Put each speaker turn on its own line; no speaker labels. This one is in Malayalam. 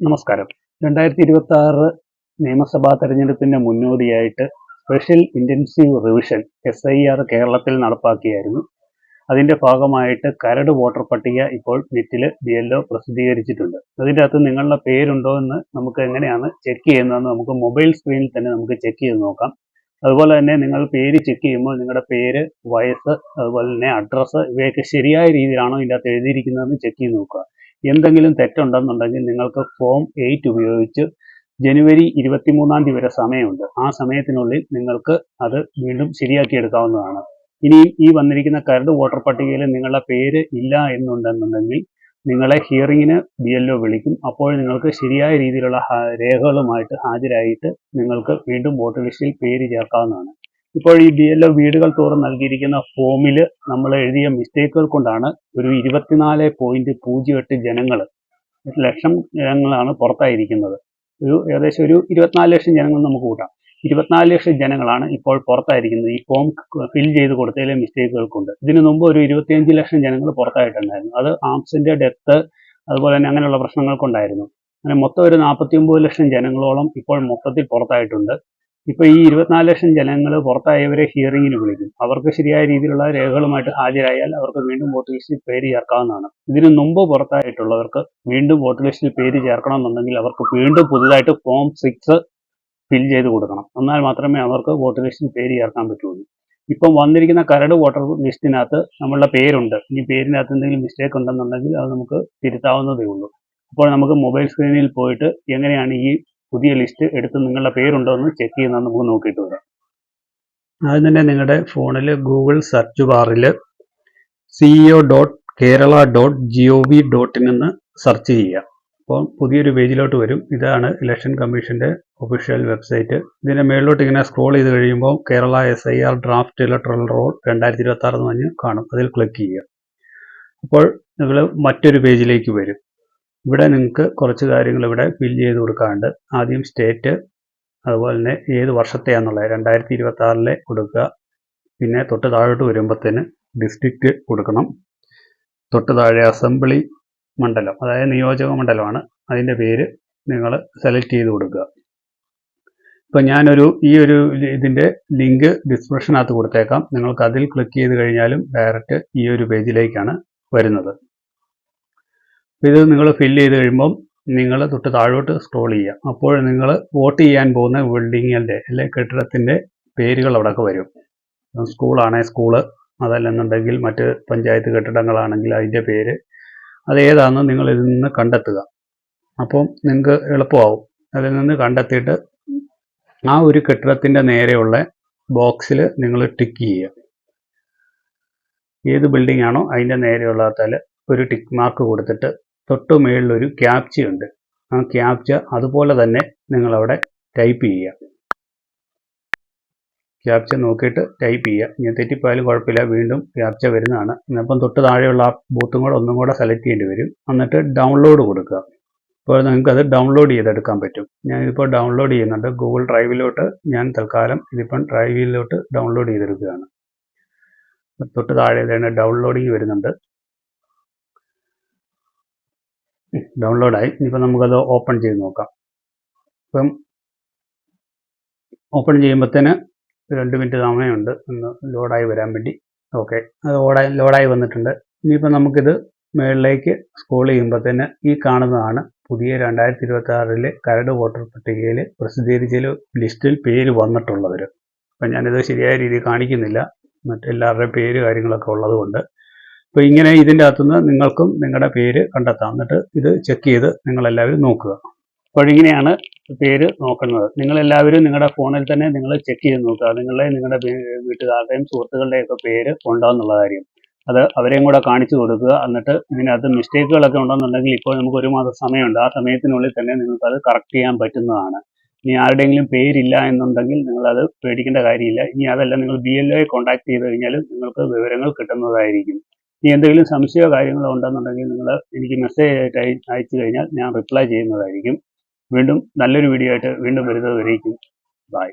നമസ്കാരം. 2026 നിയമസഭാ തെരഞ്ഞെടുപ്പിന്റെ മുന്നോടിയായിട്ട് സ്പെഷ്യൽ ഇന്റൻസീവ് റിവിഷൻ SIR കേരളത്തിൽ നടപ്പാക്കിയായിരുന്നു. അതിന്റെ ഭാഗമായിട്ട് കരട് വോട്ടർ പട്ടിക ഇപ്പോൾ നെറ്റിൽ BLO പ്രസിദ്ധീകരിച്ചിട്ടുണ്ട്. അതിൻ്റെ അകത്ത് നിങ്ങളുടെ പേരുണ്ടോ എന്ന് നമുക്ക് എങ്ങനെയാണ് ചെക്ക് ചെയ്യുന്നതെന്ന് നമുക്ക് മൊബൈൽ സ്ക്രീനിൽ തന്നെ നമുക്ക് ചെക്ക് ചെയ്ത് നോക്കാം. അതുപോലെ തന്നെ നിങ്ങൾ പേര് ചെക്ക് ചെയ്യുമ്പോൾ നിങ്ങളുടെ പേര്, വയസ്സ്, അതുപോലെ തന്നെ അഡ്രസ്സ് ഇവയൊക്കെ ശരിയായ രീതിയിലാണോ ഇതിൻ്റെ അകത്ത് എഴുതിയിരിക്കുന്നതെന്ന് ചെക്ക് ചെയ്ത് നോക്കുക. എന്തെങ്കിലും തെറ്റുണ്ടെന്നുണ്ടെങ്കിൽ നിങ്ങൾക്ക് ഫോം 8 ഉപയോഗിച്ച് ജനുവരി 23-ാം തീയതി വരെ സമയമുണ്ട്. ആ സമയത്തിനുള്ളിൽ നിങ്ങൾക്ക് അത് വീണ്ടും ശരിയാക്കിയെടുക്കാവുന്നതാണ്. ഇനി ഈ വന്നിരിക്കുന്ന കരട് വോട്ടർ പട്ടികയിൽ നിങ്ങളുടെ പേര് ഇല്ല എന്നുണ്ടെന്നുണ്ടെങ്കിൽ നിങ്ങളെ ഹിയറിങ്ങിന് BLO വിളിക്കും. അപ്പോൾ നിങ്ങൾക്ക് ശരിയായ രീതിയിലുള്ള രേഖകളുമായിട്ട് ഹാജരായിട്ട് നിങ്ങൾക്ക് വീണ്ടും വോട്ടർ ലിസ്റ്റിൽ പേര് ചേർക്കാവുന്നതാണ്. ഇപ്പോൾ ഈ BLO വീടുകൾ തോറും നൽകിയിരിക്കുന്ന ഫോമിൽ നമ്മൾ എഴുതിയ മിസ്റ്റേക്കുകൾ കൊണ്ടാണ് ഒരു 24.08 ജനങ്ങൾ, ലക്ഷം ജനങ്ങളാണ് പുറത്തായിരിക്കുന്നത്. ഏകദേശം ഒരു 24 ലക്ഷം ജനങ്ങൾ നമുക്ക് കൂട്ടാം. 24 ലക്ഷം ജനങ്ങളാണ് ഇപ്പോൾ പുറത്തായിരിക്കുന്നത് ഈ ഫോം ഫിൽ ചെയ്ത് കൊടുത്തതിലെ മിസ്റ്റേക്കുകൾ കൊണ്ട്. ഇതിനു മുമ്പ് ഒരു 25 ലക്ഷം ജനങ്ങൾ പുറത്തായിട്ടുണ്ടായിരുന്നു. അത് ആംസിന്റെ ഡെത്ത് അതുപോലെ തന്നെ അങ്ങനെയുള്ള പ്രശ്നങ്ങൾ കൊണ്ടായിരുന്നു. അങ്ങനെ മൊത്തം ഒരു 49 ലക്ഷം ജനങ്ങളോളം ഇപ്പോൾ മൊത്തത്തിൽ പുറത്തായിട്ടുണ്ട്. ഇപ്പോൾ ഈ 24 ലക്ഷം ജനങ്ങൾ പുറത്തായവരെ ഹിയറിങ്ങിന് വിളിക്കും. അവർക്ക് ശരിയായ രീതിയിലുള്ള രേഖകളുമായിട്ട് ഹാജരായാൽ അവർക്ക് വീണ്ടും വോട്ടർ ലിസ്റ്റിൽ പേര് ചേർക്കാവുന്നതാണ്. ഇതിനു മുമ്പ് പുറത്തായിട്ടുള്ളവർക്ക് വീണ്ടും വോട്ടർ ലിസ്റ്റിൽ പേര് ചേർക്കണമെന്നുണ്ടെങ്കിൽ അവർക്ക് വീണ്ടും പുതുതായിട്ട് ഫോം 6 ഫിൽ ചെയ്ത് കൊടുക്കണം. എന്നാൽ മാത്രമേ അവർക്ക് വോട്ടർ ലിസ്റ്റിൽ പേര് ചേർക്കാൻ പറ്റുള്ളൂ. ഇപ്പം വന്നിരിക്കുന്ന കരട് വോട്ടർ ലിസ്റ്റിനകത്ത് നമ്മളുടെ പേരുണ്ട്. ഇനി പേരിനകത്ത് എന്തെങ്കിലും മിസ്റ്റേക്ക് ഉണ്ടെന്നുണ്ടെങ്കിൽ അത് നമുക്ക് തിരുത്താവുന്നതേ ഉള്ളൂ. അപ്പോൾ നമുക്ക് മൊബൈൽ സ്ക്രീനിൽ പോയിട്ട് എങ്ങനെയാണ് ഈ പുതിയ ലിസ്റ്റ് എടുത്ത് നിങ്ങളുടെ പേരുണ്ടോ എന്ന് ചെക്ക് ചെയ്യുന്നത് നമുക്ക് നോക്കിയിട്ട് വരാം. ആദ്യം തന്നെ നിങ്ങളുടെ ഫോണിൽ ഗൂഗിൾ സെർച്ച് ബാറിൽ ceo.kerala.gov.in എന്ന് സെർച്ച് ചെയ്യുക. അപ്പോൾ പുതിയൊരു പേജിലോട്ട് വരും. ഇതാണ് ഇലക്ഷൻ കമ്മീഷൻ്റെ ഒഫീഷ്യൽ വെബ്സൈറ്റ്. ഇതിൻ്റെ മേളിലോട്ട് ഇങ്ങനെ സ്ക്രോൾ ചെയ്ത് കഴിയുമ്പോൾ Kerala SIR draft electoral roll 2026 എന്ന് പറഞ്ഞ് കാണും. അതിൽ ക്ലിക്ക് ചെയ്യുക. അപ്പോൾ നിങ്ങൾ മറ്റൊരു പേജിലേക്ക് വരും. ഇവിടെ നിങ്ങൾക്ക് കുറച്ച് കാര്യങ്ങൾ ഇവിടെ ഫിൽ ചെയ്ത് കൊടുക്കാറുണ്ട്. ആദ്യം സ്റ്റേറ്റ്, അതുപോലെ തന്നെ ഏത് വർഷത്തെയാണെന്നുള്ളത് 2026 കൊടുക്കുക. പിന്നെ തൊട്ട് താഴോട്ട് വരുമ്പോഴത്തേന് ഡിസ്ട്രിക്റ്റ് കൊടുക്കണം. തൊട്ട് താഴെ അസംബ്ലി മണ്ഡലം, അതായത് നിയോജക മണ്ഡലമാണ്, അതിൻ്റെ പേര് നിങ്ങൾ സെലക്ട് ചെയ്ത് കൊടുക്കുക. ഇപ്പം ഈ ഒരു ഇതിൻ്റെ ലിങ്ക് ഡിസ്ക്രിപ്ഷനകത്ത് കൊടുത്തേക്കാം. നിങ്ങൾക്ക് അതിൽ ക്ലിക്ക് ചെയ്ത് കഴിഞ്ഞാലും ഡയറക്റ്റ് ഈ ഒരു പേജിലേക്കാണ് വരുന്നത്. ഇത് നിങ്ങൾ ഫില്ല് ചെയ്ത് കഴിയുമ്പം നിങ്ങൾ തൊട്ട് താഴോട്ട് സ്ക്രോൾ ചെയ്യുക. അപ്പോൾ നിങ്ങൾ വോട്ട് ചെയ്യാൻ പോകുന്ന ബിൽഡിങ്ങിൻ്റെ അല്ലെങ്കിൽ കെട്ടിടത്തിൻ്റെ പേരുകൾ അവിടെയൊക്കെ വരും. സ്കൂളാണെങ്കിൽ സ്കൂള്, അതല്ലെന്നുണ്ടെങ്കിൽ മറ്റ് പഞ്ചായത്ത് കെട്ടിടങ്ങളാണെങ്കിൽ അതിൻ്റെ പേര്, അതേതാണെന്ന് നിങ്ങൾ ഇതിൽ നിന്ന് കണ്ടെത്തുക. അപ്പം നിങ്ങൾക്ക് എളുപ്പമാവും. അതിൽ നിന്ന് കണ്ടെത്തിയിട്ട് ആ ഒരു കെട്ടിടത്തിൻ്റെ നേരെയുള്ള ബോക്സിൽ നിങ്ങൾ ടിക്ക് ചെയ്യുക. ഏത് ബിൽഡിംഗ് ആണോ അതിൻ്റെ നേരെയുള്ളതിൽ ഒരു ടിക്ക് മാർക്ക് കൊടുത്തിട്ട് തൊട്ട് മുകളിലൊരു ക്യാപ്ച ഉണ്ട്. ആ ക്യാപ്ച അതുപോലെ തന്നെ നിങ്ങളവിടെ ടൈപ്പ് ചെയ്യുക. ക്യാപ്ച നോക്കിയിട്ട് ടൈപ്പ് ചെയ്യുക. ഇനി തെറ്റിപ്പോയാലും കുഴപ്പമില്ല, വീണ്ടും ക്യാപ്ച വരുന്നതാണ്. അപ്പം തൊട്ട് താഴെയുള്ള ആ ബൂത്തും കൂടെ ഒന്നും കൂടെ സെലക്ട് ചെയ്യേണ്ടി വരും. എന്നിട്ട് ഡൗൺലോഡ് കൊടുക്കുക. അപ്പോൾ നിങ്ങൾക്കത് ഡൗൺലോഡ് ചെയ്തെടുക്കാൻ പറ്റും. ഞാനിതിപ്പോൾ ഡൗൺലോഡ് ചെയ്യുന്നുണ്ട്. ഗൂഗിൾ ഡ്രൈവിലോട്ട് ഞാൻ തൽക്കാലം ഇതിപ്പം ഡ്രൈവിലോട്ട് ഡൗൺലോഡ് ചെയ്തെടുക്കുകയാണ്. തൊട്ട് താഴെ തന്നെ ഡൗൺലോഡിങ് വരുന്നുണ്ട്. ഡൗൺലോഡായി. ഇനിയിപ്പോൾ നമുക്കത് ഓപ്പൺ ചെയ്ത് നോക്കാം. ഇപ്പം ഓപ്പൺ ചെയ്യുമ്പോഴത്തേന് 2 മിനിറ്റ് സമയമുണ്ട് ഒന്ന് ലോഡായി വരാൻ വേണ്ടി. ഓക്കെ, അത് ലോഡായി വന്നിട്ടുണ്ട്. ഇനിയിപ്പോൾ നമുക്കിത് മുകളിലേക്ക് സ്ക്രോൾ ചെയ്യുമ്പോഴത്തേന് ഈ കാണുന്നതാണ് പുതിയ 2026 കരട് വോട്ടർ പട്ടികയിൽ പ്രസിദ്ധീകരിച്ച ലിസ്റ്റിൽ പേര് വന്നിട്ടുള്ളവർ. അപ്പം ഞാനിത് ശരിയായ രീതിയിൽ കാണിക്കുന്നില്ല, മറ്റെല്ലാവരുടെയും പേര് കാര്യങ്ങളൊക്കെ ഉള്ളതുകൊണ്ട്. അപ്പോൾ ഇങ്ങനെ ഇതിൻ്റെ അകത്തുനിന്ന് നിങ്ങൾക്കും നിങ്ങളുടെ പേര് കണ്ടെത്താം. എന്നിട്ട് ഇത് ചെക്ക് ചെയ്ത് നിങ്ങളെല്ലാവരും നോക്കുക. അപ്പോഴിങ്ങനെയാണ് പേര് നോക്കുന്നത്. നിങ്ങളെല്ലാവരും നിങ്ങളുടെ ഫോണിൽ തന്നെ നിങ്ങൾ ചെക്ക് ചെയ്ത് നോക്കുക. നിങ്ങളുടെ വീട്ടുകാരുടെയും സുഹൃത്തുക്കളുടെയൊക്കെ പേര് ഉണ്ടോ എന്നുള്ള കാര്യം. അത് അവരെയും കൂടെ കാണിച്ചു കൊടുക്കുക. എന്നിട്ട് ഇതിനകത്ത് മിസ്റ്റേക്കുകളൊക്കെ ഉണ്ടെന്നുണ്ടെങ്കിൽ ഇപ്പോൾ നമുക്ക് 1 മാസം സമയമുണ്ട്. ആ സമയത്തിനുള്ളിൽ തന്നെ നിങ്ങൾക്കത് കറക്റ്റ് ചെയ്യാൻ പറ്റുന്നതാണ്. ഇനി ആരുടെയെങ്കിലും പേരില്ല എന്നുണ്ടെങ്കിൽ നിങ്ങളത് പേടിക്കേണ്ട കാര്യമില്ല. ഇനി അതല്ല, നിങ്ങൾ BLOയെ കോൺടാക്ട് ചെയ്ത് കഴിഞ്ഞാൽ നിങ്ങൾക്ക് വിവരങ്ങൾ കിട്ടുന്നതായിരിക്കും. ഇനി എന്തെങ്കിലും സംശയമോ കാര്യങ്ങളോ ഉണ്ടെന്നുണ്ടെങ്കിൽ നിങ്ങൾ എനിക്ക് മെസ്സേജ് ആയിട്ട് അയച്ചു കഴിഞ്ഞാൽ ഞാൻ റിപ്ലൈ ചെയ്യുന്നതായിരിക്കും. വീണ്ടും നല്ലൊരു വീഡിയോ ആയിട്ട് വീണ്ടും വരുന്നത് വരേക്കും. ബൈ.